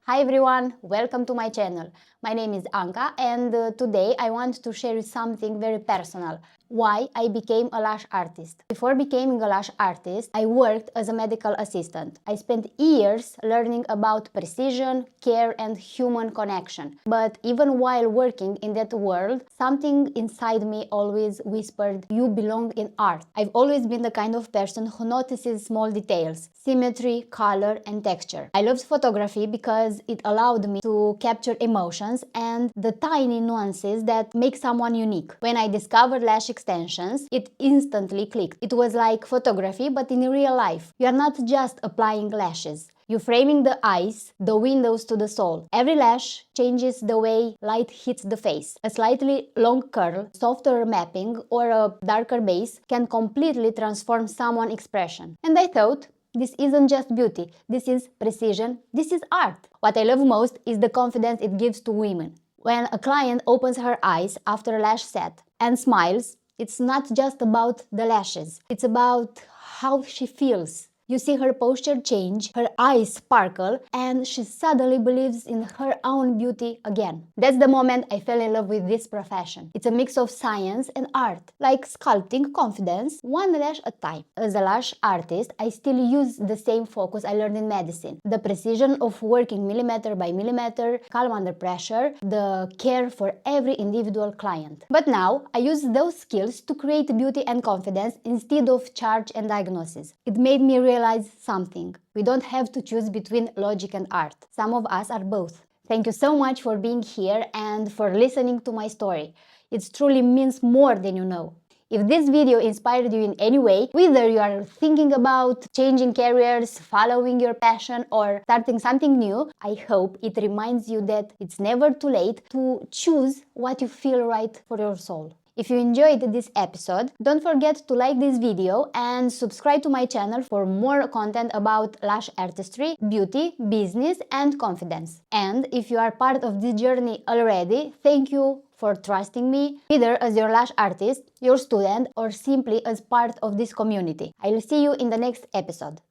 Hi everyone, welcome to my channel. My name is Anka and today I want to share something very personal. Why I became a lash artist. Before becoming a lash artist, I worked as a medical assistant. I spent years learning about precision, care and human connection. But even while working in that world, something inside me always whispered, you belong in art. I've always been the kind of person who notices small details, symmetry, color and texture. I loved photography because it allowed me to capture emotions and the tiny nuances that make someone unique. When I discovered lash extensions, it instantly clicked. It was like photography but in real life. You are not just applying lashes. You're framing the eyes, the windows to the soul. Every lash changes the way light hits the face. A slightly long curl, softer mapping, or a darker base can completely transform someone's expression. And I thought, this isn't just beauty, this is precision, this is art. What I love most is the confidence it gives to women. When a client opens her eyes after a lash set and smiles, it's not just about the lashes, it's about how she feels. You see her posture change, her eyes sparkle, and she suddenly believes in her own beauty again. That's the moment I fell in love with this profession. It's a mix of science and art, like sculpting confidence one lash at a time. As a lash artist, I still use the same focus I learned in medicine. The precision of working millimeter by millimeter, calm under pressure, the care for every individual client. But now, I use those skills to create beauty and confidence instead of charge and diagnosis. It made me realize something. We don't have to choose between logic and art. Some of us are both. Thank you so much for being here and for listening to my story. It truly means more than you know. If this video inspired you in any way, whether you are thinking about changing careers, following your passion, or starting something new, I hope it reminds you that it's never too late to choose what you feel right for your soul. If you enjoyed this episode, don't forget to like this video and subscribe to my channel for more content about lash artistry, beauty, business and confidence. And if you are part of this journey already, thank you for trusting me, either as your lash artist, your student or simply as part of this community. I will see you in the next episode.